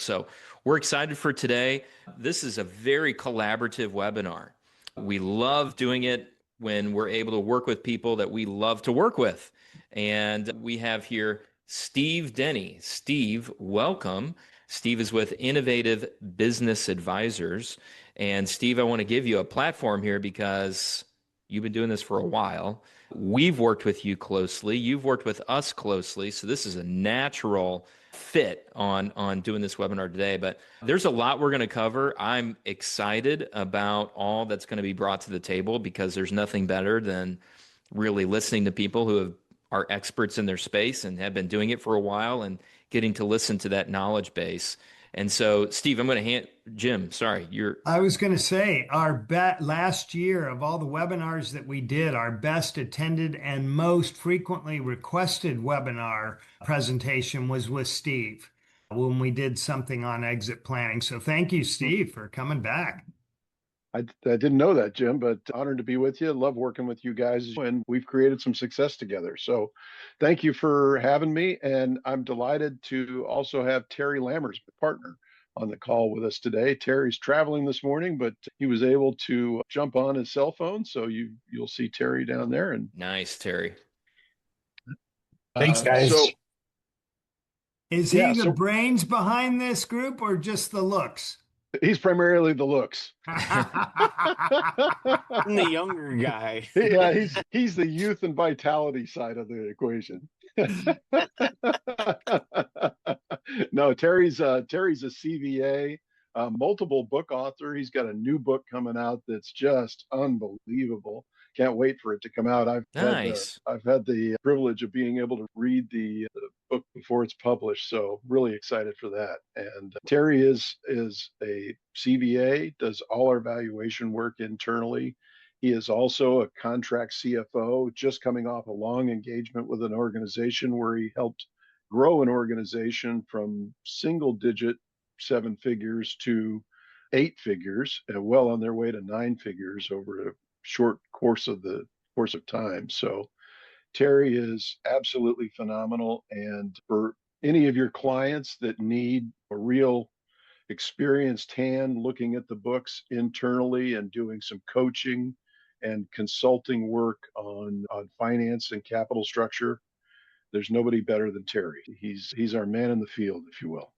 So we're excited for today. This is a very collaborative webinar. We love doing it when we're able to work with people that we love to work with. And we have here Steve Denny. Steve, welcome. Steve is with Innovative Business Advisors. And Steve, I want to give you a platform here because you've been doing this for a while. We've worked with you closely. You've worked with us closely. So this is a natural fit on doing this webinar today. But there's a lot we're going to cover. I'm excited about all that's going to be brought to the table because there's nothing better than really listening to people who are experts in their space and have been doing it for a while and getting to listen to that knowledge base. And so, Steve, I'm going to hand Jim. Sorry, I was going to say last year of all the webinars that we did, our best attended and most frequently requested webinar presentation was with Steve when we did something on exit planning. So thank you, Steve, for coming back. I didn't know that, Jim, but honored to be with you. Love working with you guys, and we've created some success together. So thank you for having me. And I'm delighted to also have Terry Lammers, my partner, on the call with us today. Terry's traveling this morning, but he was able to jump on his cell phone. So you'll see Terry down there. And nice, Terry. Thanks, guys. Is he the brains behind this group or just the looks? He's primarily the looks. I'm the younger guy. Yeah, he's the youth and vitality side of the equation. No, Terry's a CVA, multiple book author. He's got a new book coming out that's just unbelievable. Can't wait for it to come out. I've had the privilege of being able to read the book before it's published, so really excited for that. And Terry is a CVA, does all our valuation work internally. He is also a contract CFO, just coming off a long engagement with an organization where he helped grow an organization from single digit 7 figures to 8 figures, and well on their way to 9 figures over a short course of time. So Terry is absolutely phenomenal. And for any of your clients that need a real experienced hand looking at the books internally and doing some coaching and consulting work on finance and capital structure, there's nobody better than Terry. He's our man in the field, if you will.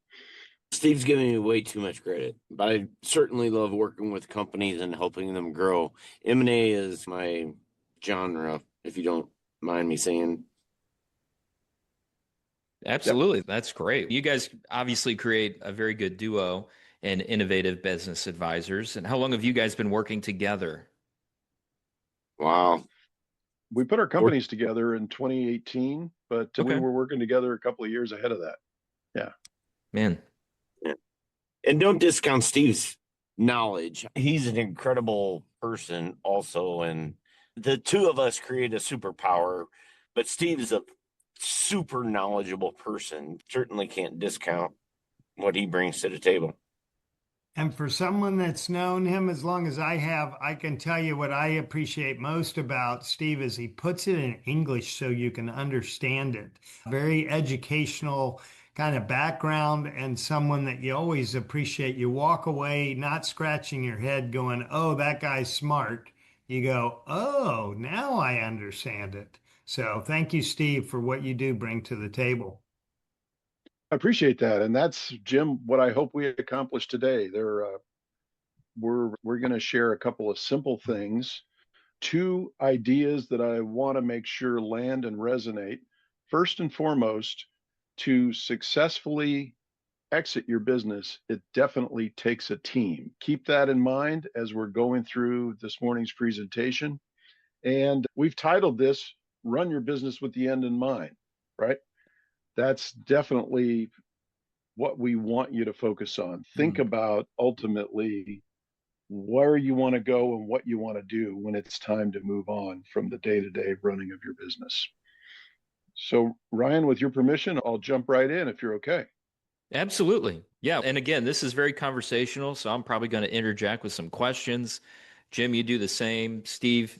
Steve's giving me way too much credit, but I certainly love working with companies and helping them grow. M&A is my genre, if you don't mind me saying. Absolutely. Yep. That's great. You guys obviously create a very good duo in Innovative Business Advisors. And how long have you guys been working together? Wow. We put our companies together in 2018, but we were working together a couple of years ahead of that. Yeah. Man. Yeah. And don't discount Steve's knowledge. He's an incredible person also. And the two of us create a superpower, but Steve is a super knowledgeable person. Certainly can't discount what he brings to the table. And for someone that's known him as long as I have, I can tell you what I appreciate most about Steve is he puts it in English so you can understand it. Very educational kind of background and someone that you always appreciate. You walk away not scratching your head going, oh, that guy's smart. You go, oh, now I understand it. So thank you, Steve, for what you do bring to the table. I appreciate that. And that's, Jim, what I hope we accomplish today. We're going to share a couple of simple things, 2 ideas that I want to make sure land and resonate. First and foremost, to successfully exit your business, it definitely takes a team. Keep that in mind as we're going through this morning's presentation. And we've titled this, Run Your Business with the End in Mind, right? That's definitely what we want you to focus on. Think about ultimately where you want to go and what you want to do when it's time to move on from the day-to-day running of your business. So, Ryan, with your permission, I'll jump right in if you're okay. Absolutely. Yeah. And again, this is very conversational, so I'm probably going to interject with some questions. Jim, you do the same. Steve,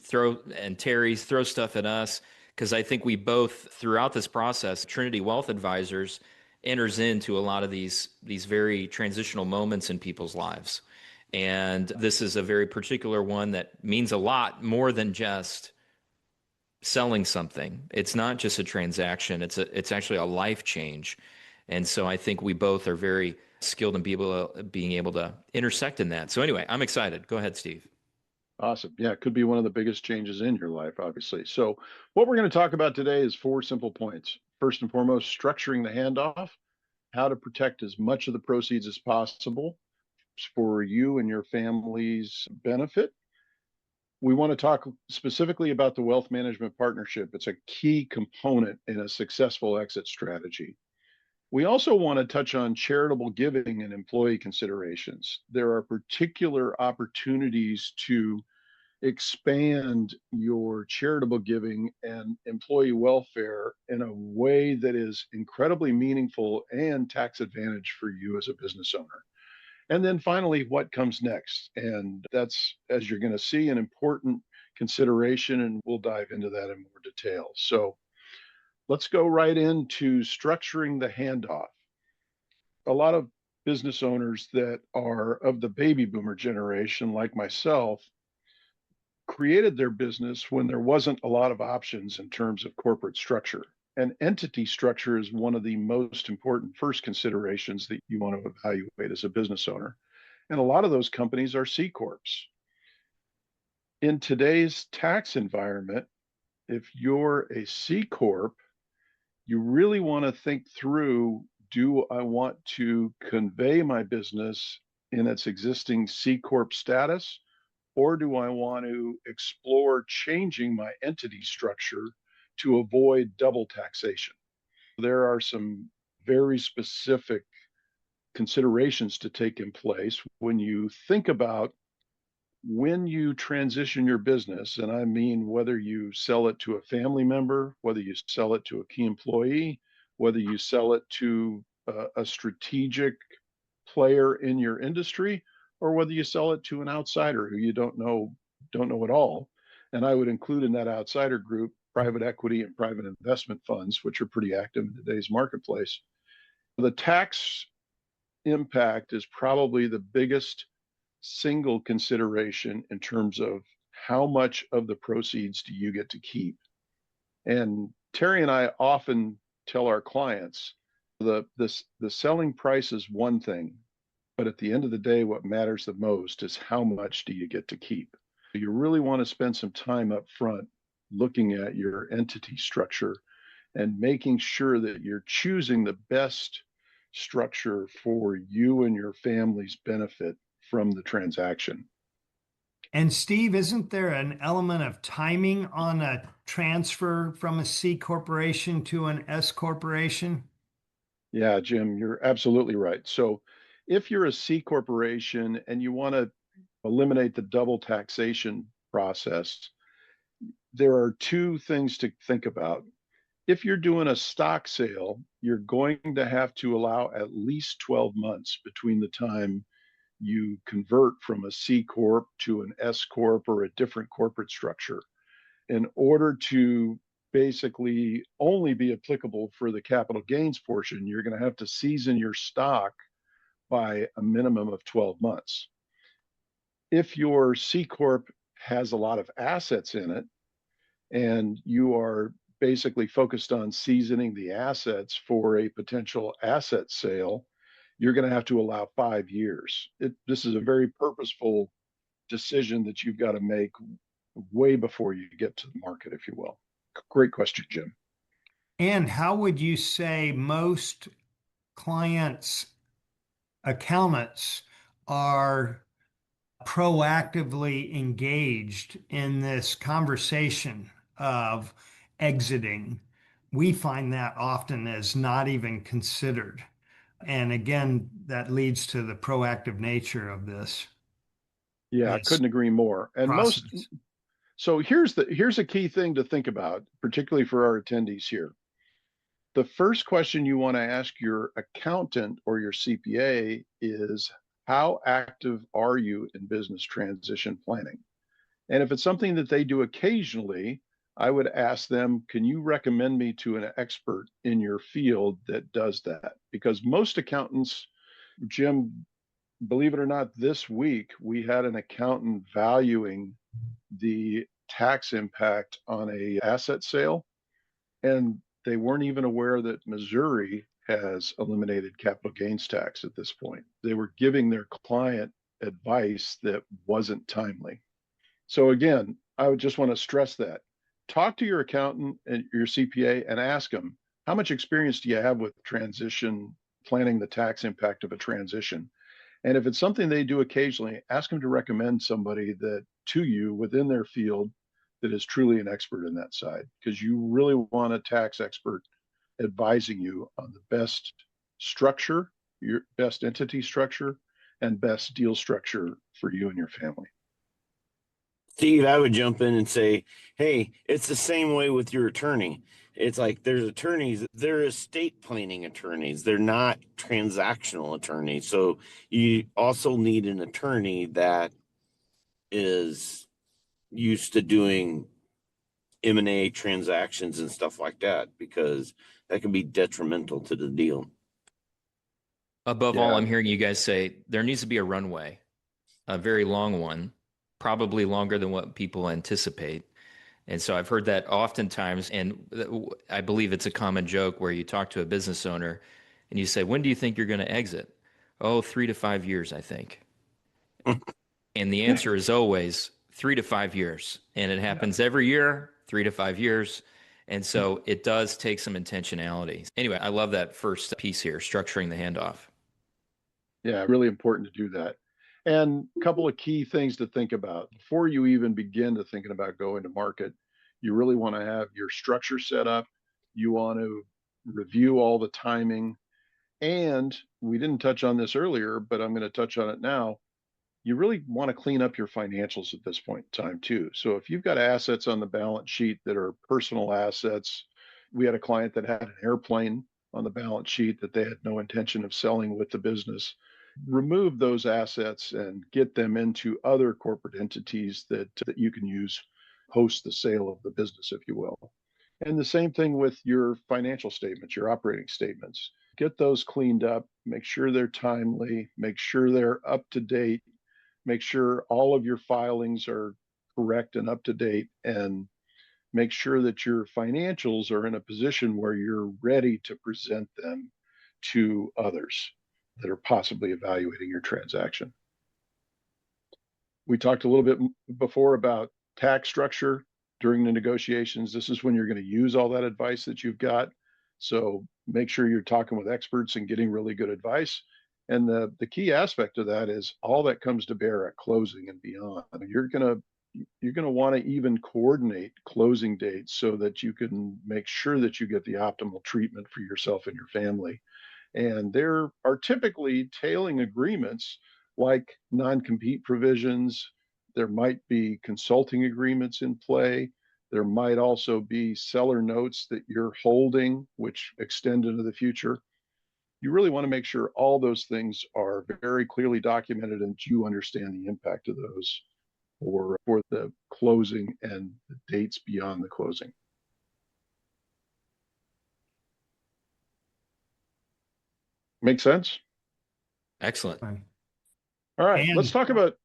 and Terry, throw stuff at us, because I think we both, throughout this process, Trinity Wealth Advisors enters into a lot of these very transitional moments in people's lives. And this is a very particular one that means a lot more than just selling something. It's not just a transaction. It's actually a life change. And so I think we both are very skilled in being able to intersect in that. So anyway, I'm excited. Go ahead, Steve. Awesome. Yeah, it could be one of the biggest changes in your life, obviously. So, what we're going to talk about today is 4 simple points. First and foremost, structuring the handoff, how to protect as much of the proceeds as possible for you and your family's benefit. We want to talk specifically about the wealth management partnership. It's a key component in a successful exit strategy. We also want to touch on charitable giving and employee considerations. There are particular opportunities to expand your charitable giving and employee welfare in a way that is incredibly meaningful and tax advantage for you as a business owner. And then finally, what comes next? And that's, as you're going to see, an important consideration, and we'll dive into that in more detail. So let's go right into structuring the handoff. A lot of business owners that are of the baby boomer generation, like myself, created their business when there wasn't a lot of options in terms of corporate structure. And entity structure is one of the most important first considerations that you want to evaluate as a business owner. And a lot of those companies are C Corps. In today's tax environment, if you're a C Corp, you really want to think through, do I want to convey my business in its existing C Corp status? Or do I want to explore changing my entity structure to avoid double taxation? There are some very specific considerations to take in place when you think about when you transition your business. And I mean, whether you sell it to a family member, whether you sell it to a key employee, whether you sell it to a strategic player in your industry, or whether you sell it to an outsider who you don't know at all. And I would include in that outsider group private equity and private investment funds, which are pretty active in today's marketplace. The tax impact is probably the biggest single consideration in terms of how much of the proceeds do you get to keep. And Terry and I often tell our clients the selling price is one thing, but at the end of the day, what matters the most is how much do you get to keep. You really want to spend some time up front looking at your entity structure and making sure that you're choosing the best structure for you and your family's benefit from the transaction. And Steve, isn't there an element of timing on a transfer from a C corporation to an S corporation? Yeah, Jim, you're absolutely right. So if you're a C corporation and you want to eliminate the double taxation process, there are 2 things to think about. If you're doing a stock sale, you're going to have to allow at least 12 months between the time you convert from a C Corp to an S Corp or a different corporate structure in order to basically only be applicable for the capital gains portion. You're going to have to season your stock by a minimum of 12 months. If your C Corp has a lot of assets in it and you are basically focused on seasoning the assets for a potential asset sale, you're going to have to allow 5 years. This is a very purposeful decision that you've got to make way before you get to the market, if you will. Great question, Jim. And how would you say most clients' accountants are proactively engaged in this conversation of exiting? We find that often as not even considered. And again, that leads to the proactive nature of this Yeah, I couldn't agree more. And process. so here's a key thing to think about, particularly for our attendees here. The first question you want to ask your accountant or your CPA is, how active are you in business transition planning? And if it's something that they do occasionally, I would ask them, can you recommend me to an expert in your field that does that? Because most accountants, Jim, believe it or not, this week we had an accountant valuing the tax impact on a asset sale, and they weren't even aware that Missouri has eliminated capital gains tax at this point. They were giving their client advice that wasn't timely. So again, I would just want to stress that. Talk to your accountant and your CPA and ask them, how much experience do you have with transition, planning the tax impact of a transition? And if it's something they do occasionally, ask them to recommend somebody that to you within their field that is truly an expert in that side, because you really want a tax expert advising you on the best structure, your best entity structure, and best deal structure for you and your family. Steve, I would jump in and say, hey, it's the same way with your attorney. It's like there's attorneys, they're estate planning attorneys. They're not transactional attorneys. So you also need an attorney that is used to doing M&A transactions and stuff like that, because that can be detrimental to the deal. Above all, I'm hearing you guys say there needs to be a runway, a very long one, probably longer than what people anticipate. And so I've heard that oftentimes, and I believe it's a common joke where you talk to a business owner and you say, when do you think you're going to exit? Oh, 3 to 5 years, I think. And the answer is always 3 to 5 years. And it happens every year, 3 to 5 years. And so it does take some intentionality. Anyway, I love that first piece here, structuring the handoff. Yeah, really important to do that. And a couple of key things to think about before you even begin to thinking about going to market. You really want to have your structure set up. You want to review all the timing. And we didn't touch on this earlier, but I'm going to touch on it now. You really want to clean up your financials at this point in time too. So if you've got assets on the balance sheet that are personal assets, we had a client that had an airplane on the balance sheet that they had no intention of selling with the business. Remove those assets and get them into other corporate entities that you can use post the sale of the business, if you will. And the same thing with your financial statements, your operating statements. Get those cleaned up, make sure they're timely, make sure they're up to date, make sure all of your filings are correct and up to date, and make sure that your financials are in a position where you're ready to present them to others that are possibly evaluating your transaction. We talked a little bit before about tax structure during the negotiations. This is when you're going to use all that advice that you've got. So make sure you're talking with experts and getting really good advice. And the key aspect of that is all that comes to bear at closing and beyond. You're going to want to even coordinate closing dates so that you can make sure that you get the optimal treatment for yourself and your family. And there are typically tailing agreements like non-compete provisions. There might be consulting agreements in play. There might also be seller notes that you're holding, which extend into the future. You really want to make sure all those things are very clearly documented and you understand the impact of those for the closing and the dates beyond the closing. Make sense? Excellent. All right, And let's talk about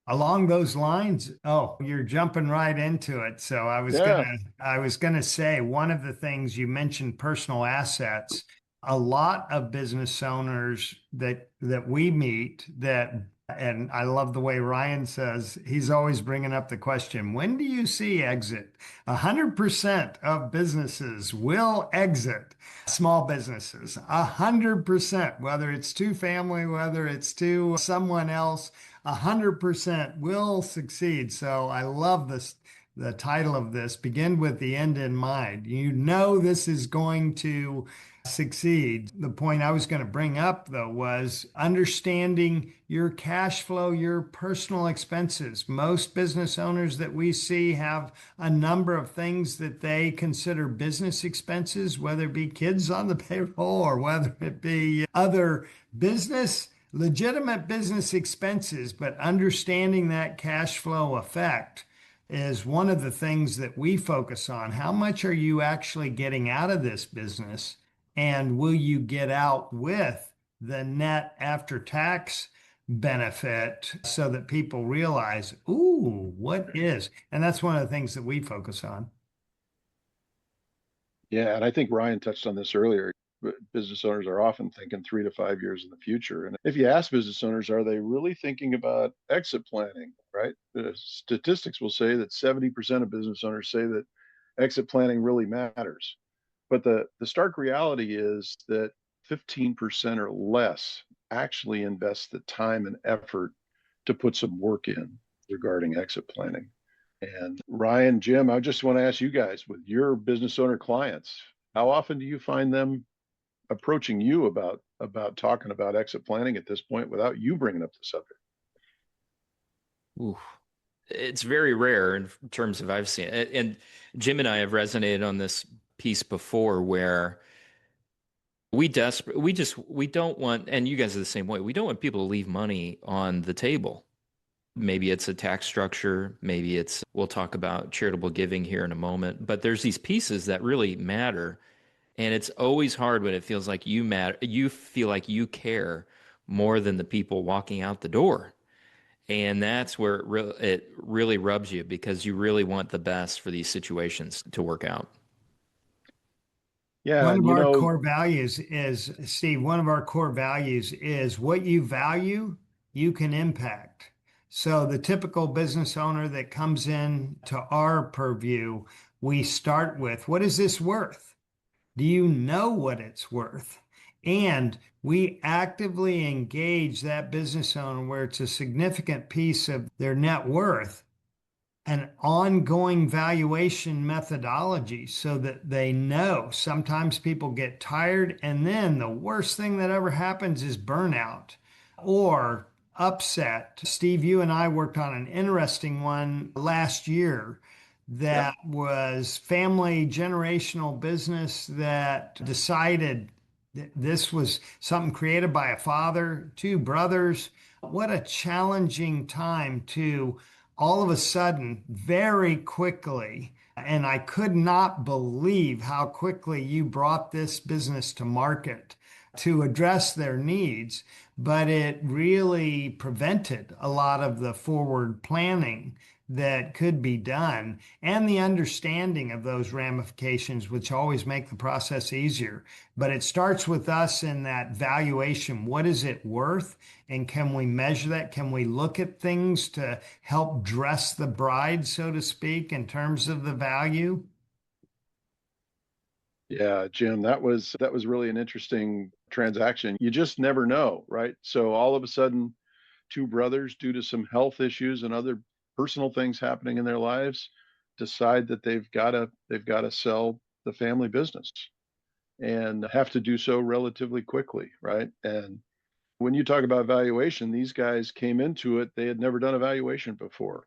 along those lines. Oh, you're jumping right into it. So I was gonna say one of the things you mentioned, personal assets. A lot of business owners that we meet that, and I love the way Ryan says, he's always bringing up the question, when do you see exit? 100% of businesses will exit, small businesses, 100%, whether it's to family, whether it's to someone else, 100% will succeed. So I love this. The title of this, begin with the end in mind. You know this is going to succeed. The point I was going to bring up, though, was understanding your cash flow, your personal expenses. Most business owners that we see have a number of things that they consider business expenses, whether it be kids on the payroll or whether it be other legitimate business expenses, but understanding that cash flow effect is one of the things that we focus on. How much are you actually getting out of this business? And will you get out with the net after tax benefit so that people realize, ooh, what is? And that's one of the things that we focus on. Yeah, and I think Ryan touched on this earlier. Business owners are often thinking 3 to 5 years in the future. And if you ask business owners, are they really thinking about exit planning, right? The statistics will say that 70% of business owners say that exit planning really matters. But the stark reality is that 15% or less actually invest the time and effort to put some work in regarding exit planning. And Ryan, Jim, I just want to ask you guys, with your business owner clients, how often do you find them approaching you about talking about exit planning at this point without you bringing up the subject? Ooh, it's very rare in terms of I've seen it. And Jim and I have resonated on this piece before where we don't want, and you guys are the same way, we don't want people to leave money on the table. Maybe it's a tax structure, maybe we'll talk about charitable giving here in a moment, but there's these pieces that really matter. And it's always hard when it feels like you matter, you feel like you care more than the people walking out the door. And that's where it really rubs you because you really want the best for these situations to work out. Yeah, One and of our core values is, Steve, one of our core values is what you value, you can impact. So the typical business owner that comes in to our purview, we start with, what is this worth? Do you know what it's worth? And we actively engage that business owner where it's a significant piece of their net worth, an ongoing valuation methodology so that they know. Sometimes people get tired, and then the worst thing that ever happens is burnout or upset. Steve, you and I worked on an interesting one last year yep, that was family generational business that decided that this was something created by a father, two brothers. What a challenging time to all of a sudden, very quickly, and I could not believe how quickly you brought this business to market to address their needs, but it really prevented a lot of the forward planning that could be done and the understanding of those ramifications, which always make the process easier. But it starts with us in that valuation. What is it worth? And can we measure that? Can we look at things to help dress the bride, so to speak, in terms of the value? yeah, Jim, that was really an interesting transaction. You just never know, right? So all of a sudden, two brothers, due to some health issues and other personal things happening in their lives, decide that they've got to sell the family business and have to do so relatively quickly, right? And when you talk about valuation, these guys came into it, they had never done a valuation before.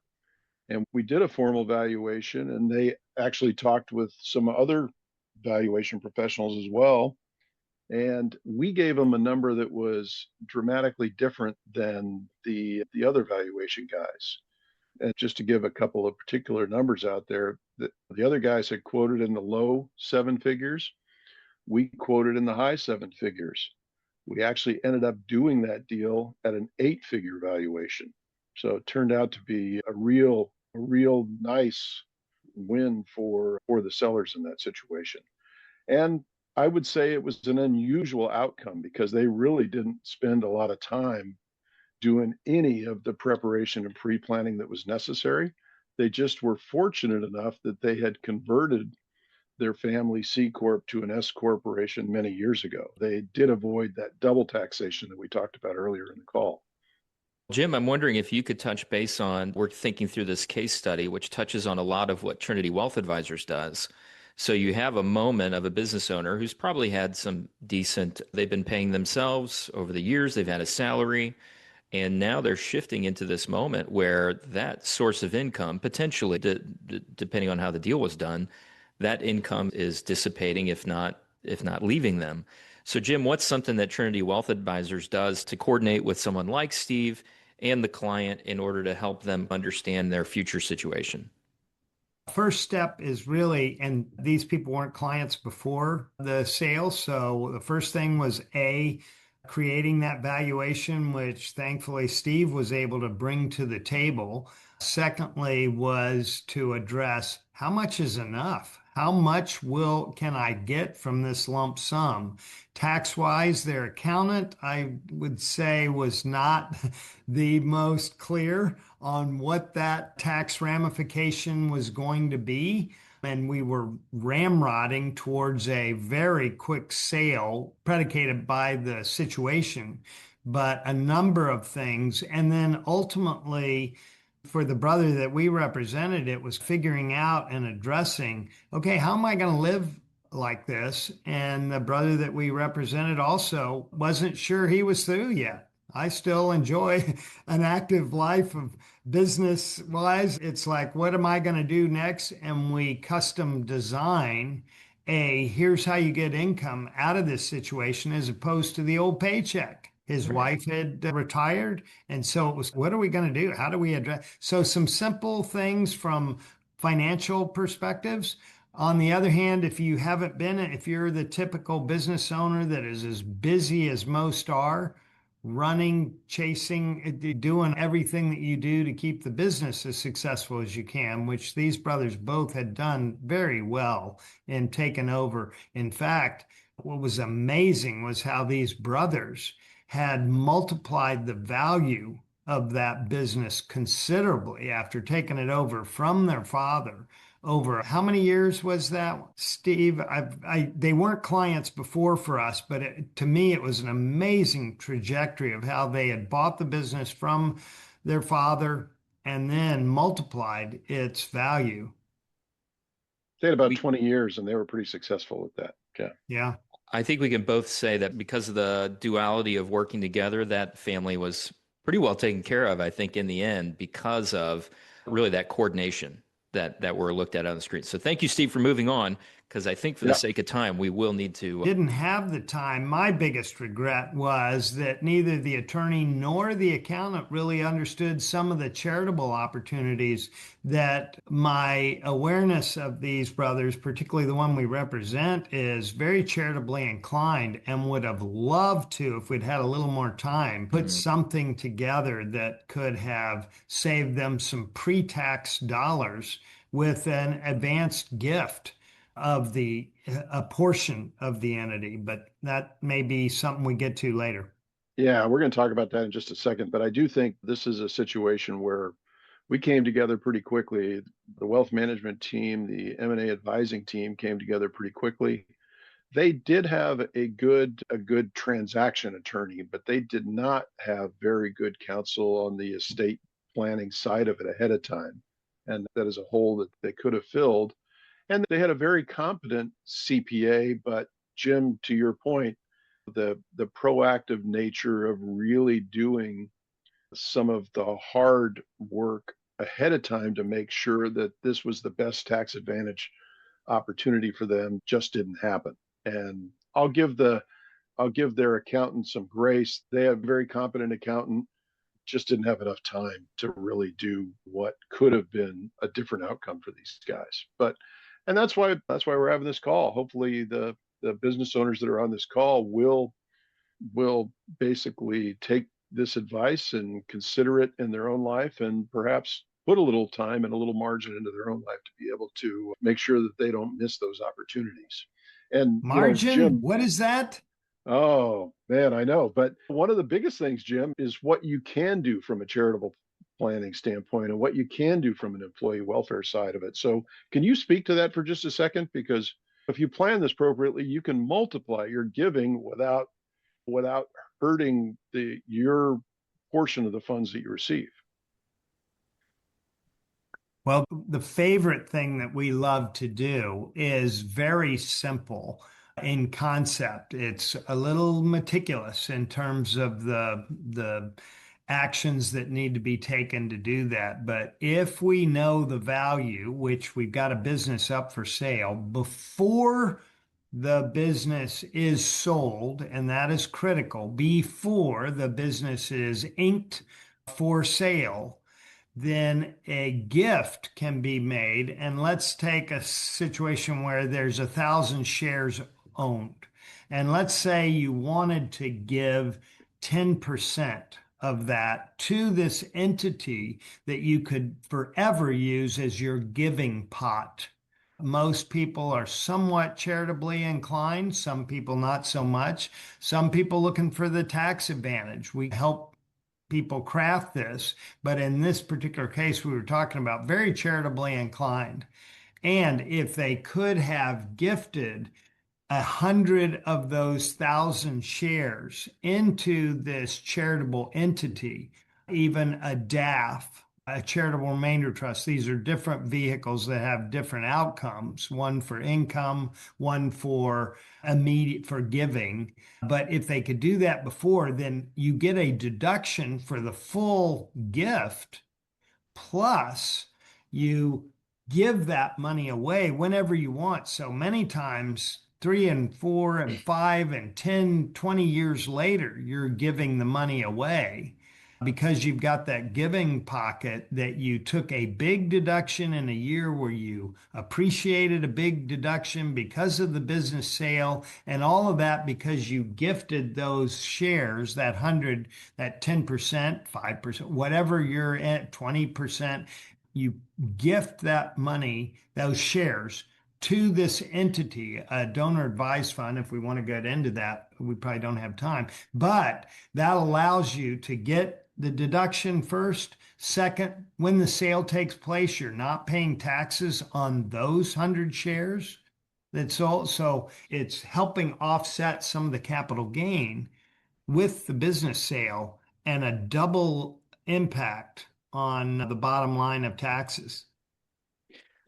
And we did a formal valuation, and they actually talked with some other valuation professionals as well. And we gave them a number that was dramatically different than the other valuation guys. And just to give a couple of particular numbers out there, the other guys had quoted in the low seven figures. We quoted in the high seven figures. We actually ended up doing that deal at an 8-figure valuation. So it turned out to be a real nice win for the sellers in that situation. And I would say it was an unusual outcome because they really didn't spend a lot of time doing any of the preparation and pre-planning that was necessary. They just were fortunate enough that they had converted their family C Corp to an S corporation many years ago. They did avoid that double taxation that we talked about earlier in the call. Jim, I'm wondering if you could touch base on, we're thinking through this case study, which touches on a lot of what Trinity Wealth Advisors does. So you have a moment of a business owner who's probably had some decent, they've been paying themselves over the years, they've had a salary, and now they're shifting into this moment where that source of income, potentially, depending on how the deal was done, that income is dissipating, if not leaving them. So, Jim, what's something that Trinity Wealth Advisors does to coordinate with someone like Steve and the client in order to help them understand their future situation? First step is really, and these people weren't clients before the sale. So the first thing was creating that valuation, which thankfully Steve was able to bring to the table. Secondly, was to address how much is enough? How much can I get from this lump sum? Tax wise, their accountant, I would say, was not the most clear on what that tax ramification was going to be. And we were ramrodding towards a very quick sale predicated by the situation, but a number of things. And then ultimately, for the brother that we represented, it was figuring out and addressing, okay, how am I going to live like this? And the brother that we represented also wasn't sure he was through yet. I still enjoy an active life of business wise. It's like, what am I going to do next? And we custom design here's how you get income out of this situation as opposed to the old paycheck. His wife had retired. And so it was, what are we going to do? How do we address? So some simple things from financial perspectives. On the other hand, if you're the typical business owner that is as busy as most are, running, chasing, doing everything that you do to keep the business as successful as you can, which these brothers both had done very well and taken over. In fact, what was amazing was how these brothers had multiplied the value of that business considerably after taking it over from their father. Over how many years was that, Steve? They weren't clients before for us, but to me, it was an amazing trajectory of how they had bought the business from their father and then multiplied its value. They had about 20 years and they were pretty successful with that. Okay. Yeah. I think we can both say that because of the duality of working together, that family was pretty well taken care of, I think, in the end, because of really that coordination that were looked at on the screen. So thank you, Steve, for moving on, because I think for the sake of time, we will need to. Didn't have the time. My biggest regret was that neither the attorney nor the accountant really understood some of the charitable opportunities that my awareness of these brothers, particularly the one we represent, is very charitably inclined and would have loved to, if we'd had a little more time, put something together that could have saved them some pre-tax dollars with an advanced gift of a portion of the entity, but that may be something we get to later. Yeah, we're going to talk about that in just a second, but I do think this is a situation where we came together pretty quickly. The wealth management team, the M&A advising team came together pretty quickly. They did have a good transaction attorney, but they did not have very good counsel on the estate planning side of it ahead of time. And that is a hole that they could have filled. And they had a very competent CPA, but Jim, to your point, the proactive nature of really doing some of the hard work ahead of time to make sure that this was the best tax advantage opportunity for them just didn't happen. And I'll give their accountant some grace. They have a very competent accountant, just didn't have enough time to really do what could have been a different outcome for these guys. And that's why we're having this call. Hopefully the business owners that are on this call will basically take this advice and consider it in their own life and perhaps put a little time and a little margin into their own life to be able to make sure that they don't miss those opportunities. And margin, Jim, what is that? Oh man, I know. But one of the biggest things, Jim, is what you can do from a charitable planning standpoint and what you can do from an employee welfare side of it. So can you speak to that for just a second? Because if you plan this appropriately, you can multiply your giving without hurting your portion of the funds that you receive. Well, the favorite thing that we love to do is very simple in concept. It's a little meticulous in terms of the actions that need to be taken to do that. But if we know the value, which we've got a business up for sale, before the business is sold, and that is critical, before the business is inked for sale, then a gift can be made. And let's take a situation where there's 1,000 shares owned. And let's say you wanted to give 10% of that to this entity that you could forever use as your giving pot. Most people are somewhat charitably inclined, some people not so much, some people looking for the tax advantage. We help people craft this, but in this particular case, we were talking about very charitably inclined. And if they could have gifted 100 of those 1,000 shares into this charitable entity, even a DAF, a charitable remainder trust. These are different vehicles that have different outcomes, one for income, one for immediate for giving. But if they could do that before, then you get a deduction for the full gift, plus you give that money away whenever you want. So many times, 3 and 4 and 5 and 10, 20 years later, you're giving the money away because you've got that giving pocket that you took a big deduction in a year where you appreciated a big deduction because of the business sale, and all of that because you gifted those shares, that 100, that 10%, 5%, whatever you're at, 20%, you gift that money, those shares, to this entity, a donor advised fund. If we want to get into that, we probably don't have time, but that allows you to get the deduction first. Second, when the sale takes place, you're not paying taxes on those 100 shares that sold. So it's helping offset some of the capital gain with the business sale, and a double impact on the bottom line of taxes.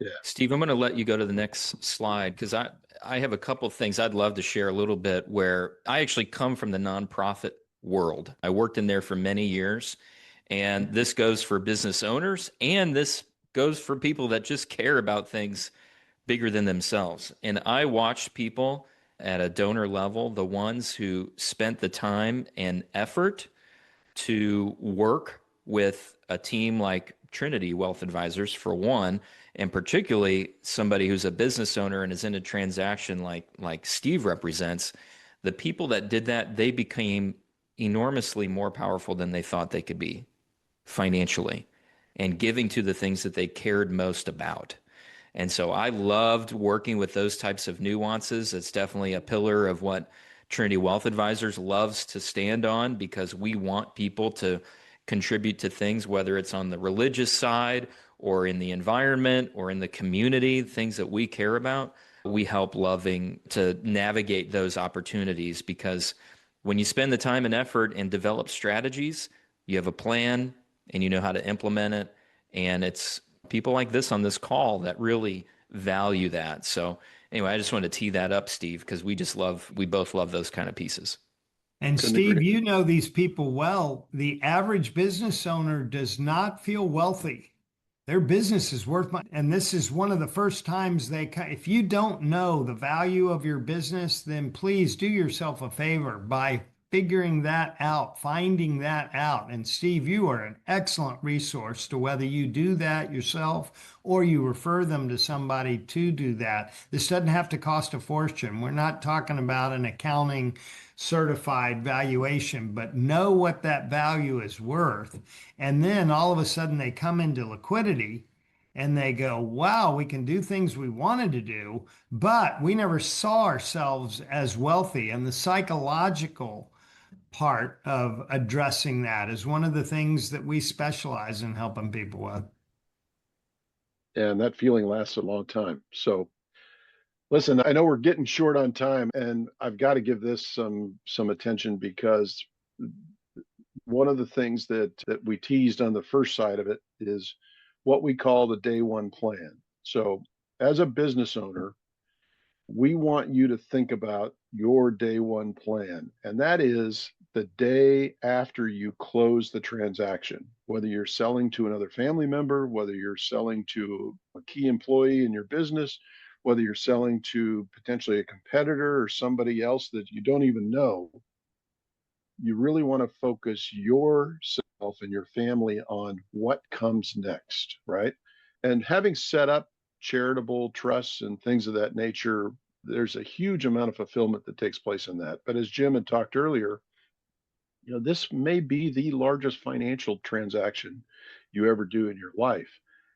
Yeah. Steve, I'm going to let you go to the next slide because I have a couple of things I'd love to share a little bit where I actually come from the nonprofit world. I worked in there for many years, and this goes for business owners, and this goes for people that just care about things bigger than themselves. And I watched people at a donor level, the ones who spent the time and effort to work with a team like Trinity Wealth Advisors, for one, and particularly somebody who's a business owner and is in a transaction like Steve represents. The people that did that, they became enormously more powerful than they thought they could be financially, and giving to the things that they cared most about. And so I loved working with those types of nuances. It's definitely a pillar of what Trinity Wealth Advisors loves to stand on, because we want people to contribute to things, whether it's on the religious side or in the environment or in the community, things that we care about. We help loving to navigate those opportunities, because when you spend the time and effort and develop strategies, you have a plan and you know how to implement it. And it's people like this on this call that really value that. So anyway, I just wanted to tee that up, Steve, because we both love those kind of pieces. And Couldn't Steve, agree. you know these people well. The average business owner does not feel wealthy. Their business is worth money. And this is one of the first times if you don't know the value of your business, then please do yourself a favor by figuring that out, finding that out. And Steve, you are an excellent resource to whether you do that yourself or you refer them to somebody to do that. This doesn't have to cost a fortune. We're not talking about an accounting certified valuation, but know what that value is worth. And then all of a sudden they come into liquidity and they go, wow, we can do things we wanted to do, but we never saw ourselves as wealthy. And the psychological part of addressing that is one of the things that we specialize in helping people with. And that feeling lasts a long time. So listen, I know we're getting short on time, and I've got to give this some attention, because one of the things that we teased on the first side of it is what we call the day one plan. So as a business owner, we want you to think about your day one plan, and that is the day after you close the transaction, whether you're selling to another family member, whether you're selling to a key employee in your business, whether you're selling to potentially a competitor or somebody else that you don't even know. you really want to focus yourself and your family on what comes next, right? And having set up charitable trusts and things of that nature, there's a huge amount of fulfillment that takes place in that. But as Jim had talked earlier, this may be the largest financial transaction you ever do in your life.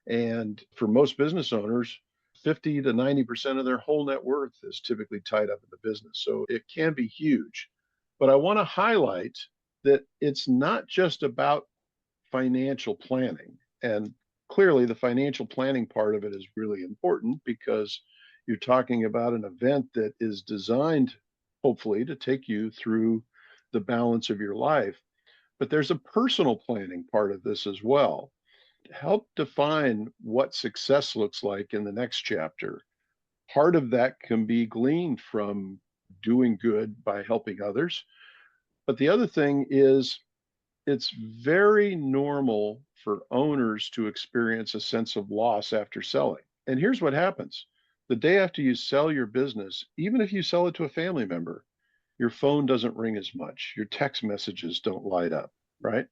And for most business owners, 50 to 90% of their whole net worth is typically tied up in the business. So it can be huge. But I want to highlight that it's not just about financial planning. And clearly, the financial planning part of it is really important because you're talking about an event that is designed, hopefully, to take you through the balance of your life. But there's a personal planning part of this as well. Help define what success looks like in the next chapter. Part of that can be gleaned from doing good by helping others. But the other thing is, it's very normal for owners to experience a sense of loss after selling. And here's what happens. The day after you sell your business, even if you sell it to a family member, your phone doesn't ring as much. Your text messages don't light up, right?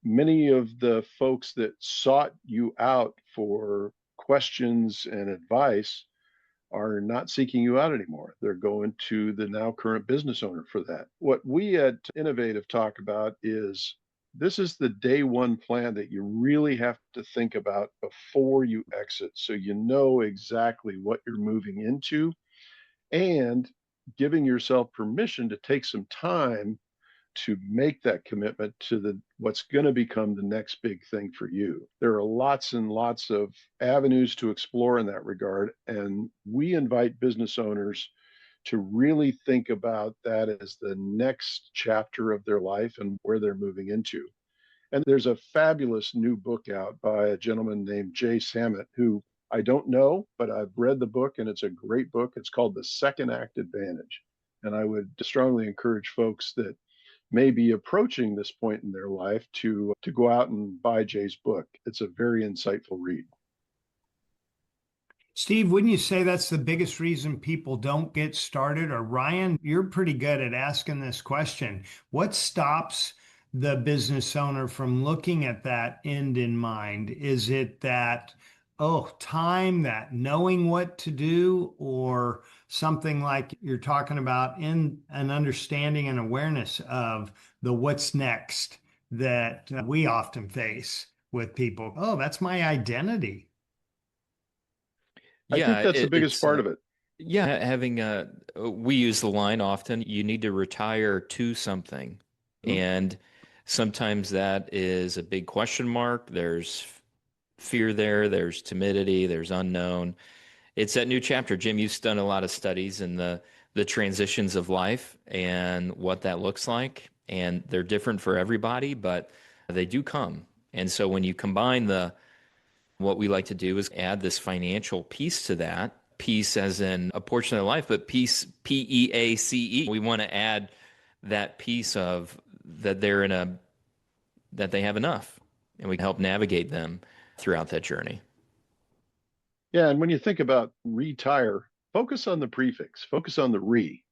Many of the folks that sought you out for questions and advice are not seeking you out anymore. They're going to the now current business owner for that. What we at Innovative talk about is this is the day one plan that you really have to think about before you exit, so you know exactly what you're moving into, and giving yourself permission to take some time to make that commitment to what's going to become the next big thing for you. There are lots and lots of avenues to explore in that regard, and we invite business owners to really think about that as the next chapter of their life and where they're moving into. And there's a fabulous new book out by a gentleman named Jay Samit, who I don't know, but I've read the book and it's a great book. It's called The Second Act Advantage. And I would strongly encourage folks that may be approaching this point in their life to go out and buy Jay's book. It's a very insightful read. Steve, wouldn't you say that's the biggest reason people don't get started? Or Ryan, you're pretty good at asking this question. What stops the business owner from looking at that end in mind? Is it that, time, that knowing what to do, or something like you're talking about in an understanding and awareness of the what's next that we often face with people? Oh, that's my identity. I think Yeah, that's the biggest it's part of it. yeah, having we use the line often, you need to retire to something. Hmm. And sometimes that is a big question mark. There's fear there, there's timidity, there's unknown. It's that new chapter. Jim, you've done a lot of studies in the transitions of life and what that looks like. And they're different for everybody, but they do come. And so when you combine what we like to do is add this financial piece to that, piece as in a portion of their life, but peace, Peace. We want to add that piece of that that they have enough, and we can help navigate them throughout that journey. Yeah, and when you think about retire, focus on the prefix, focus on the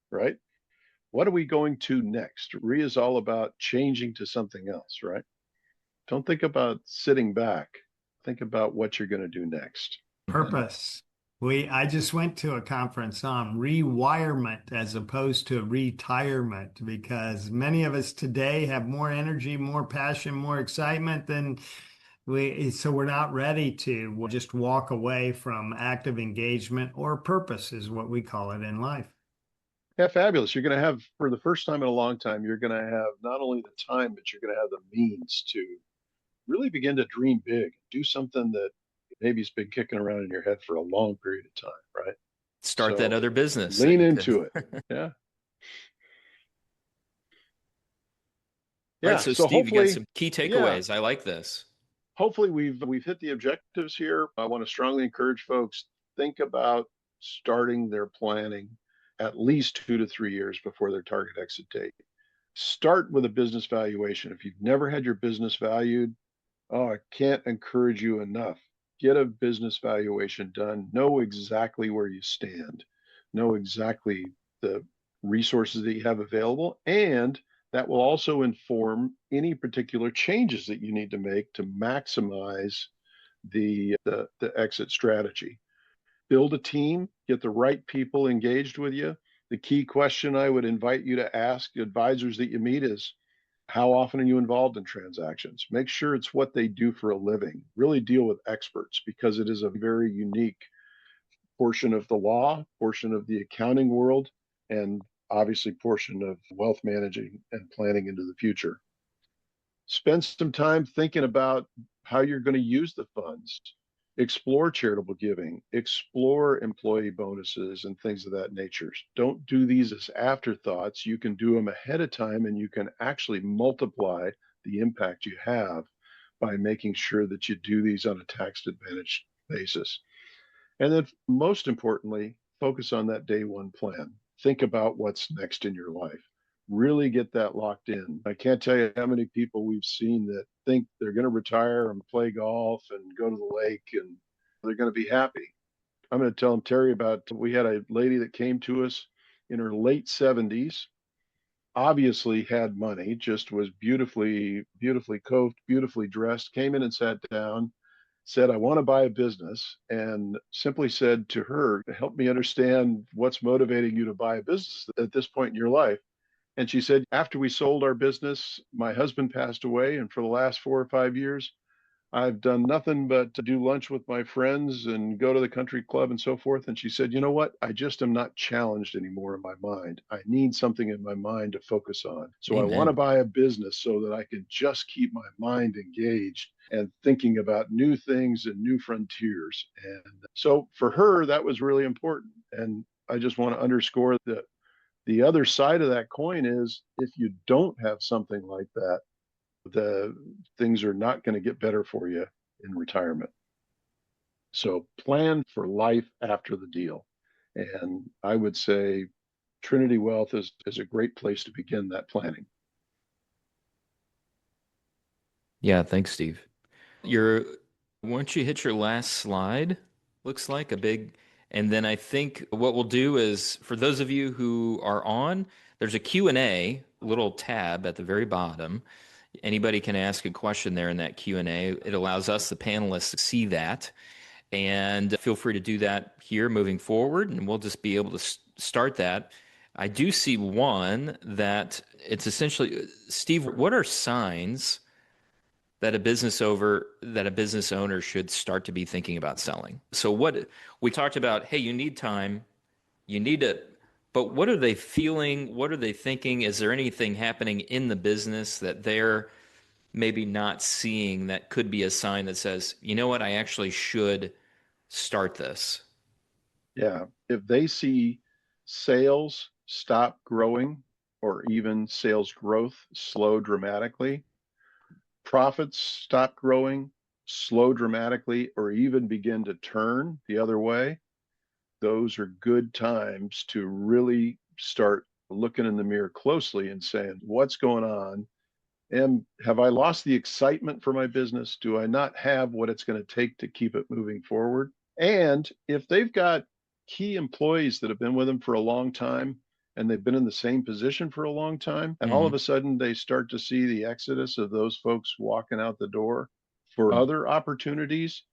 right? What are we going to next? Is all about changing to something else, right? Don't think about sitting back. Think about what you're going to do next. Purpose. I just went to a conference on rewirement as opposed to retirement, because many of us today have more energy, more passion, more excitement than so we're not ready to just walk away from active engagement, or purpose is what we call it in life. Yeah, fabulous. You're going to have, for the first time in a long time, you're going to have not only the time, but you're going to have the means to really begin to dream big, do something that maybe has been kicking around in your head for a long period of time, right? Start that So other business that lean you into it. could. Yeah. All right, Yeah. so So Steve, you got hopefully, some key yeah, takeaways. I like this. hopefully we've hit the objectives here. I want to strongly encourage folks, think about starting their planning at least 2 to 3 years before their target exit date. Start with a business valuation. If you've never had your business valued, oh, I can't encourage you enough. Get a business valuation done. Know exactly where you stand. Know exactly the resources that you have available, and That will also inform any particular changes that you need to make to maximize the exit strategy. Build a team, get the right people engaged with you. The key question I would invite you to ask advisors that you meet is, how often are you involved in transactions? Make sure it's what they do for a living. Really deal with experts, because it is a very unique portion of the law, portion of the accounting world, and obviously portion of wealth managing and planning into the future. Spend some time thinking about how you're going to use the funds. Explore charitable giving, explore employee bonuses and things of that nature. Don't do these as afterthoughts. You can do them ahead of time, and you can actually multiply the impact you have by making sure that you do these on a tax advantaged basis. And then most importantly, focus on that day one plan. Think about what's next in your life. Really get that locked in. I can't tell you how many people we've seen that think they're going to retire and play golf and go to the lake and they're going to be happy. I'm going to tell them, Terry, about, we had a lady that came to us in her late 70s, obviously had money, just was beautifully coiffed, beautifully dressed, came in and sat down, said, I want to buy a business, and simply said to her, help me understand what's motivating you to buy a business at this point in your life. And she said, after we sold our business, my husband passed away. And for the last 4 or 5 years, I've done nothing but to do lunch with my friends and go to the country club and so forth. And she said, you know what? I just am not challenged anymore in my mind. I need something in my mind to focus on. So I want to Amen. buy a business so that I can just keep my mind engaged and thinking about new things and new frontiers. And so for her, that was really important. And I just want to underscore that the other side of that coin is, if you don't have something like that, the things are not going to get better for you in retirement. So plan for life after the deal. And I would say Trinity Wealth is a great place to begin that planning. Yeah, thanks, Steve. Your Once you hit your last slide, looks like a big, and then I think what we'll do is, for those of you who are on, there's a Q&A little tab at the very bottom. Anybody can ask a question there in that Q&A. It allows us, the panelists, to see that. And feel free to do that here moving forward, and we'll just be able to start that. I do see one that it's essentially, Steve, what are signs that a business owner should start to be thinking about selling? So what we talked about, hey, you need time, you need to, but what are they feeling? What are they thinking? Is there anything happening in the business that they're maybe not seeing that could be a sign that says, you know what, I actually should start this? Yeah. If they see sales stop growing, or even sales growth slow dramatically, profits stop growing, slow dramatically, or even begin to turn the other way, those are good times to really start looking in the mirror closely and saying, what's going on? And have I lost the excitement for my business? Do I not have what it's going to take to keep it moving forward? And if they've got key employees that have been with them for a long time, and they've been in the same position for a long time, and all of Mhm. a sudden they start to see the exodus of those folks walking out the door for other opportunities,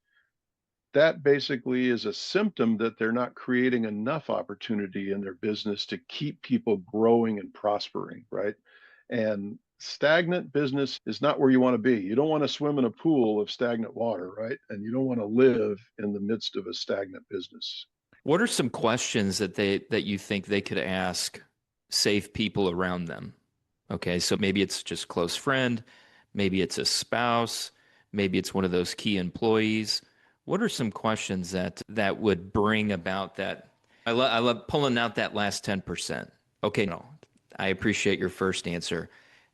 that basically is a symptom that they're not creating enough opportunity in their business to keep people growing and prospering, right? And stagnant business is not where you want to be. You don't want to swim in a pool of stagnant water, right? And you don't want to live in the midst of a stagnant business. What are some questions that you think they could ask safe people around them? Okay, so maybe it's just close friend, maybe it's a spouse, maybe it's one of those key employees. What are some questions that would bring about that? I love pulling out that last 10%. Okay, no, I appreciate your first answer.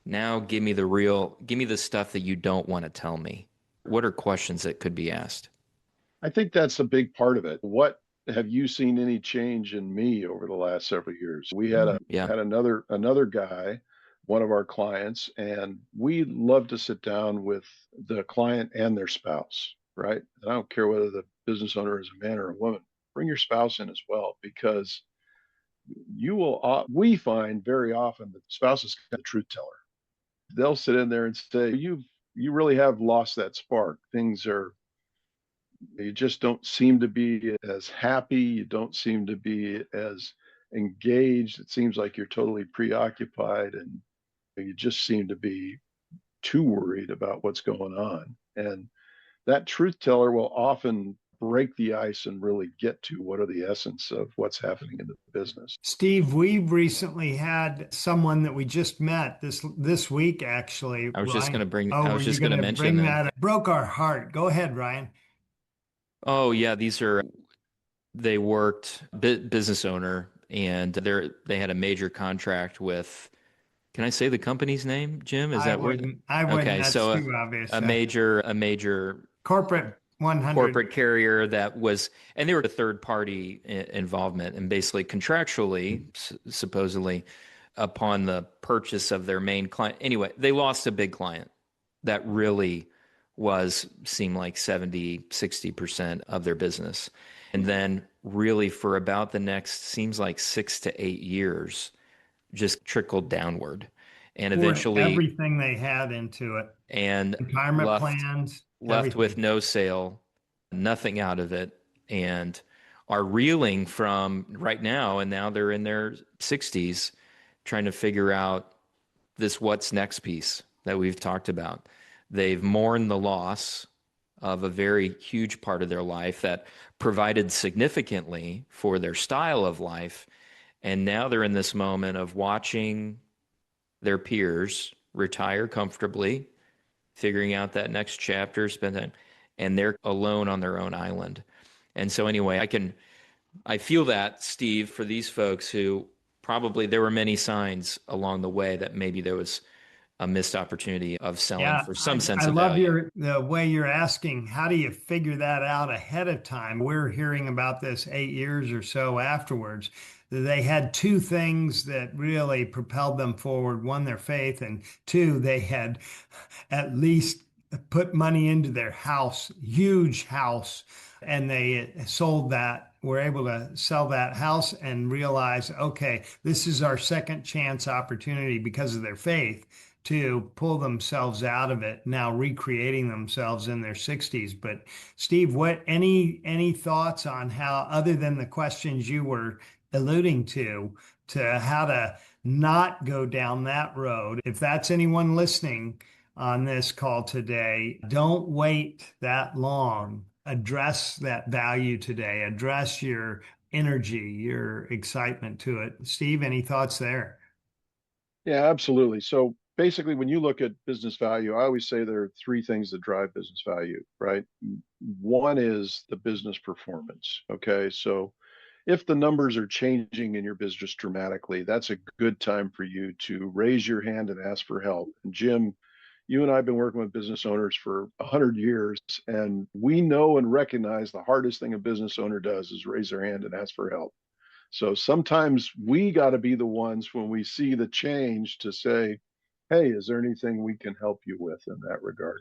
Now give me the stuff that you don't want to tell me. What are questions that could be asked? I think that's a big part of it. What have you seen any change in me over the last several years? We had Yeah. another guy, one of our clients, and we love to sit down with the client and their spouse, right? And I don't care whether the business owner is a man or a woman. Bring your spouse in as well, because we find very often that spouses are the truth teller. They'll sit in there and say, you really have lost that spark. You just don't seem to be as happy. You don't seem to be as engaged. It seems like you're totally preoccupied, and you just seem to be too worried about what's going on. And that truth teller will often break the ice and really get to what are the essence of what's happening in the business. Steve, we've recently had someone that we just met this week, actually. I was just going to bring, Oh, I were was you just going to going to mention bring that. that? It broke our heart. Go ahead, Ryan. Oh, yeah, they worked business owner, and they had a major contract with, can I say the company's name, Jim? Is I that where? wouldn't. I wouldn't. Okay, That's so too obvious. a major Corporate 100. corporate carrier that was, and they were a third party involvement, and basically contractually, supposedly, upon the purchase of their main client. Anyway, they lost a big client that really seemed like 60% of their business. And then really for about the next, seems like 6 to 8 years, just trickled downward. And Poured eventually, everything they had into it. and Retirement plans, left with everything. no sale, nothing out of it, and are reeling from right now. And now they're in their 60s trying to figure out this what's next piece that we've talked about. They've mourned the loss of a very huge part of their life that provided significantly for their style of life. And now they're in this moment of watching their peers retire comfortably, figuring out that next chapter, spend time, and they're alone on their own island. And so anyway, I feel that, Steve, for these folks who probably there were many signs along the way that maybe there was a missed opportunity of selling Yeah, for some sense I of love value. the way you're asking, how do you figure that out ahead of time? We're hearing about this 8 years or so afterwards. They had two things that really propelled them forward. One, their faith, and two, they had at least put money into their house, huge house, and they sold that, were able to sell that house and realize, okay, this is our second chance opportunity because of their faith to pull themselves out of it, now recreating themselves in their 60s. But Steve, what any thoughts on how, other than the questions you were alluding to how to not go down that road? If that's anyone listening on this call today, don't wait that long. Address that value today. Address your energy, your excitement to it. Steve, any thoughts there? Yeah, absolutely. So basically, when you look at business value, I always say there are three things that drive business value, right? One is the business performance. Okay. So if the numbers are changing in your business dramatically, that's a good time for you to raise your hand and ask for help. And Jim, you and I have been working with business owners for 100 years, and we know and recognize the hardest thing a business owner does is raise their hand and ask for help. So sometimes we got to be the ones when we see the change to say, hey, is there anything we can help you with in that regard?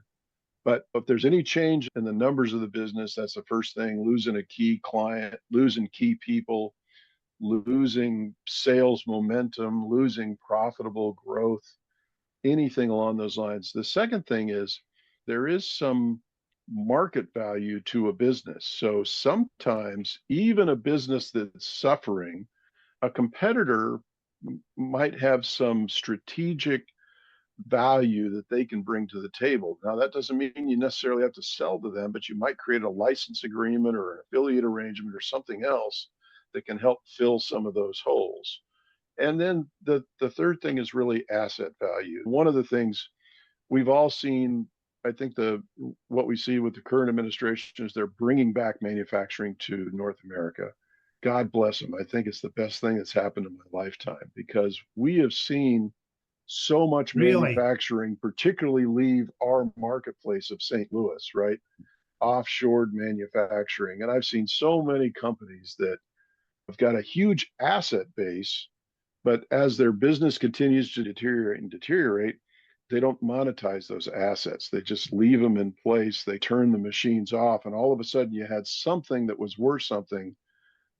But if there's any change in the numbers of the business, that's the first thing: losing a key client, losing key people, losing sales momentum, losing profitable growth, anything along those lines. The second thing is there is some market value to a business. So sometimes even a business that's suffering, a competitor might have some strategic value that they can bring to the table. Now, that doesn't mean you necessarily have to sell to them, but you might create a license agreement or an affiliate arrangement or something else that can help fill some of those holes. And then the third thing is really asset value. One of the things we've all seen, I think what we see with the current administration is they're bringing back manufacturing to North America. God bless them. I think it's the best thing that's happened in my lifetime because we have seen so much Really? manufacturing, particularly leave our marketplace of St. Louis, right? Offshored manufacturing. And I've seen so many companies that have got a huge asset base, but as their business continues to deteriorate, they don't monetize those assets. They just leave them in place. They turn the machines off. And all of a sudden, you had something that was worth something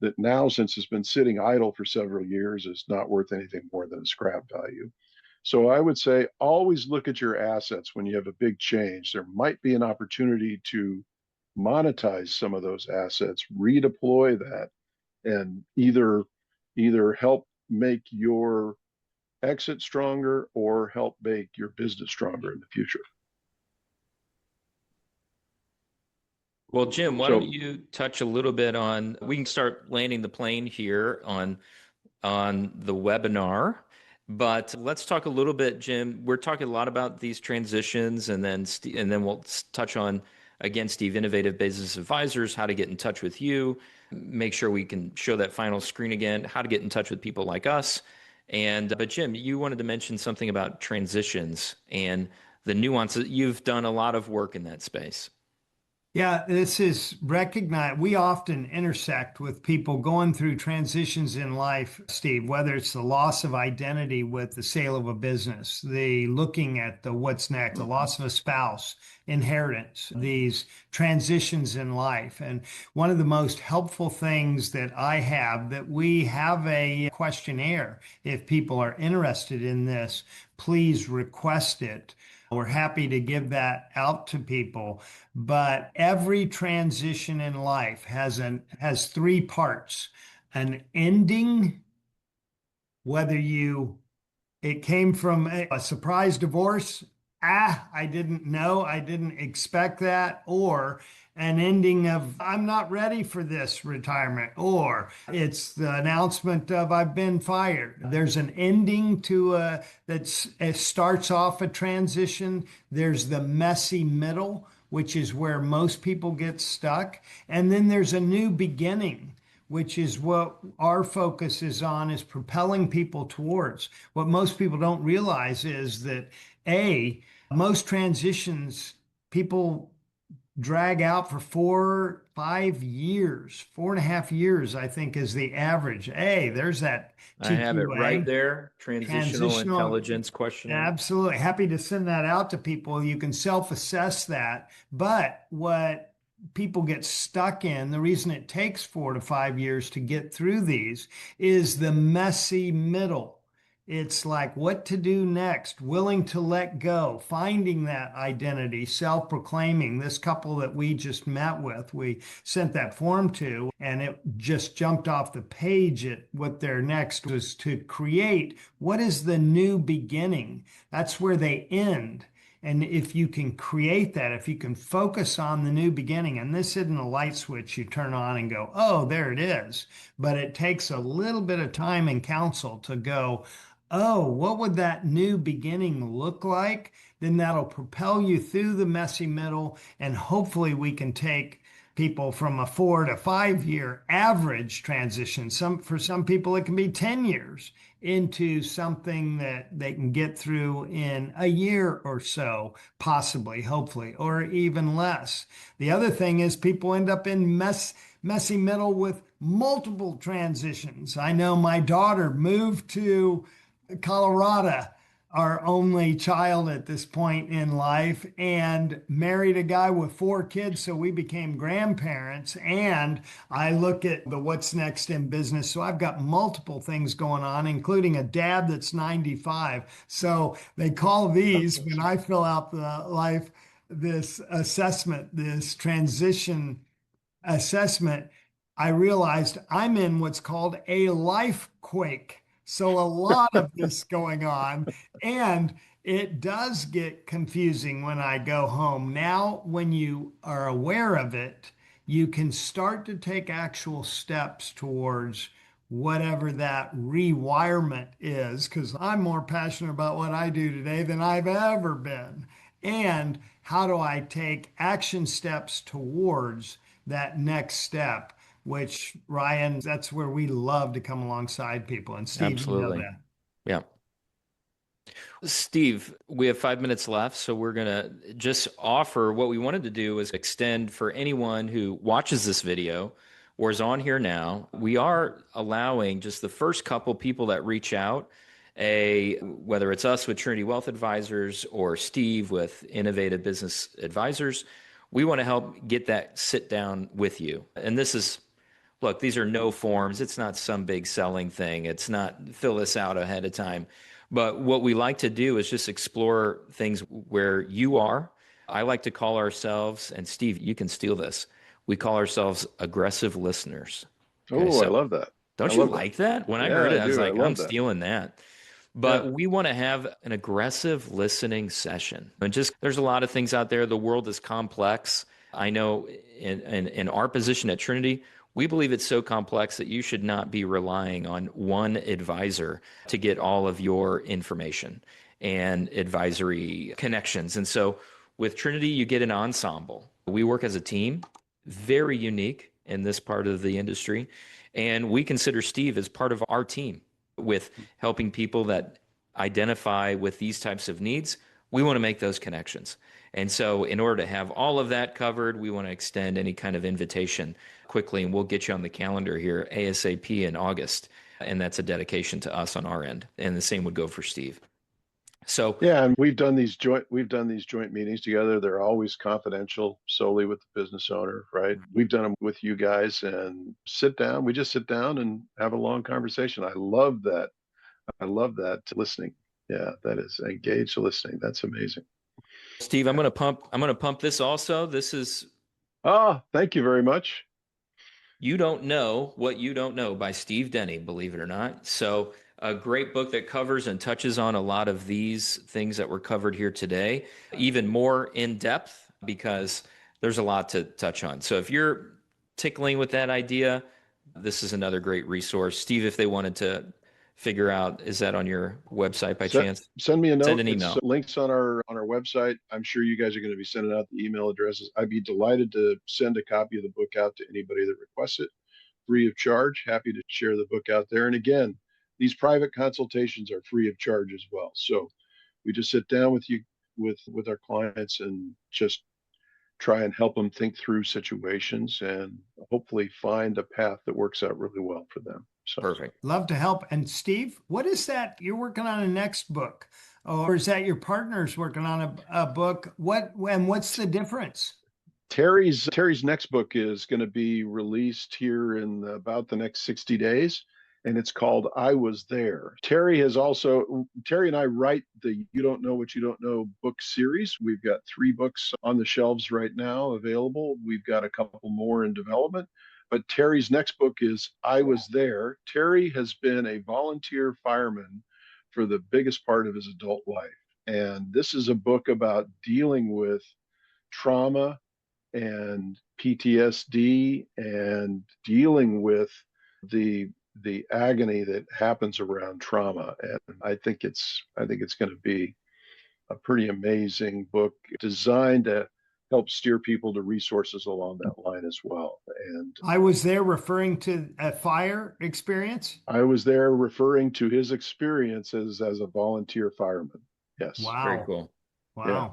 that now, since it's been sitting idle for several years, is not worth anything more than a scrap value. So I would say always look at your assets when you have a big change. There might be an opportunity to monetize some of those assets, redeploy that, and either help make your exit stronger or help make your business stronger in the future. Well, Jim, why So don't you touch a little bit on, we can start landing the plane here on the webinar, but let's talk a little bit, Jim. We're talking a lot about these transitions, and then we'll touch on, again, Steve, Innovative Business Advisors, how to get in touch with you, make sure we can show that final screen again, how to get in touch with people like us. But Jim, you wanted to mention something about transitions and the nuances. You've done a lot of work in that space. Yeah, this is recognized. We often intersect with people going through transitions in life, Steve, whether it's the loss of identity with the sale of a business, the looking at the what's next, the loss of a spouse, inheritance, these transitions in life. And one of the most helpful things that I have, that we have a questionnaire. If people are interested in this, please request it. We're happy to give that out to people. But every transition in life has three parts: an ending, whether it came from a surprise divorce, I didn't know, I didn't expect that, or an ending of I'm not ready for this retirement, or it's the announcement of I've been fired. There's an ending to it starts off a transition. There's the messy middle, which is where most people get stuck. And then there's a new beginning, which is what our focus is on, is propelling people towards. What most people don't realize is that most transitions people drag out for 4-5 years, 4.5 years, I think, is the average. There's that TQA. I have it right there. Transitional intelligence questionnaire. Absolutely. Happy to send that out to people. You can self-assess that. But what people get stuck in, the reason it takes 4 to 5 years to get through these, is the messy middle. It's like what to do next, willing to let go, finding that identity, self-proclaiming. This couple that we just met with, we sent that form to, and it just jumped off the page at what their next was to create. What is the new beginning? That's where they end. And if you can create that, if you can focus on the new beginning, and this isn't a light switch you turn on and go, oh, there it is. But it takes a little bit of time and counsel to go, oh, what would that new beginning look like? Then that'll propel you through the messy middle. And hopefully we can take people from a 4 to 5 year average transition. For some people, it can be 10 years into something that they can get through in a year or so, possibly, hopefully, or even less. The other thing is people end up in messy middle with multiple transitions. I know my daughter moved to Colorado, our only child at this point in life, and married a guy with 4 kids. So we became grandparents. And I look at the what's next in business. So I've got multiple things going on, including a dad that's 95. So they call these, when I fill out this assessment, this transition assessment, I realized I'm in what's called a life quake. So a lot of this going on, and it does get confusing when I go home. Now, when you are aware of it, you can start to take actual steps towards whatever that rewirement is, because I'm more passionate about what I do today than I've ever been. And how do I take action steps towards that next step? Which, Ryan, that's where we love to come alongside people. And Steve, Absolutely. You know that. Yeah. Steve, we have 5 minutes left, so we're going to just offer what we wanted to do is extend for anyone who watches this video or is on here now. We are allowing just the first couple people that reach out, whether it's us with Trinity Wealth Advisors or Steve with Innovative Business Advisors, we want to help get that sit down with you. And this is look, these are no forms. It's not some big selling thing. It's not fill this out ahead of time. But what we like to do is just explore things where you are. I like to call ourselves, and Steve, you can steal this. We call ourselves aggressive listeners. Okay, Oh, I so love that. I don't you love that. like that? When I Yeah, heard I it, I was do. I like, I'm love that. stealing that. Yeah. But we want to have an aggressive listening session. And just there's a lot of things out there. The world is complex. I know in our position at Trinity, we believe it's so complex that you should not be relying on one advisor to get all of your information and advisory connections. And so with Trinity, you get an ensemble. We work as a team, very unique in this part of the industry. And we consider Steve as part of our team with helping people that identify with these types of needs. We want to make those connections. And so, in order to have all of that covered, we want to extend any kind of invitation quickly, and we'll get you on the calendar here ASAP in August. And that's a dedication to us on our end. And the same would go for Steve. So, Yeah, and we've done these joint meetings together. They're always confidential, solely with the business owner, right? We've done them with you guys and sit down. We just sit down and have a long conversation. I love that. I love that listening. Yeah, that is engaged listening. That's amazing. Steve, I'm going to pump this also. This is Thank you very much. You Don't Know What You Don't Know by Steve Denny, believe it or not. So, a great book that covers and touches on a lot of these things that were covered here today, even more in depth because there's a lot to touch on. So, if you're tickling with that idea, this is another great resource. Steve, if they wanted to figure out, is that on your website by chance? Send me a note. Send an email. It's links on our website. I'm sure you guys are going to be sending out the email addresses. I'd be delighted to send a copy of the book out to anybody that requests it, free of charge. Happy to share the book out there. And again, these private consultations are free of charge as well. So we just sit down with you with our clients and just try and help them think through situations and hopefully find a path that works out really well for them. So Perfect. Love to help. And Steve, what is that? You're working on a next book, or is that your partner's working on a book? What's the difference? Terry's next book is going to be released here in about the next 60 days, and it's called I Was There. Terry and I write the You Don't Know What You Don't Know book series. We've got 3 books on the shelves right now available. We've got a couple more in development. But Terry's next book is I Was There. Terry has been a volunteer fireman for the biggest part of his adult life. And this is a book about dealing with trauma and PTSD and dealing with the agony that happens around trauma. And I think it's going to be a pretty amazing book designed to help steer people to resources along that line as well. And I Was There referring to a fire experience? I was there referring to his experiences as a volunteer fireman. Yes. Wow. Very cool. Wow. Yeah.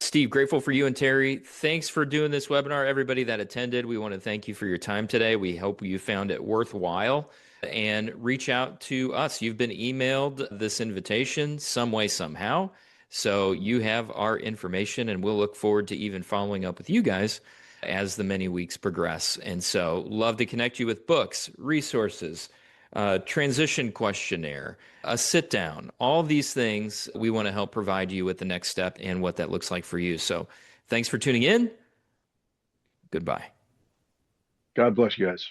Steve, grateful for you and Terry. Thanks for doing this webinar. Everybody that attended, we want to thank you for your time today. We hope you found it worthwhile and reach out to us. You've been emailed this invitation some way, somehow. So you have our information, and we'll look forward to even following up with you guys as the many weeks progress. And so love to connect you with books, resources, transition questionnaire, a sit down, all these things. We want to help provide you with the next step and what that looks like for you. So thanks for tuning in. Goodbye. God bless you guys.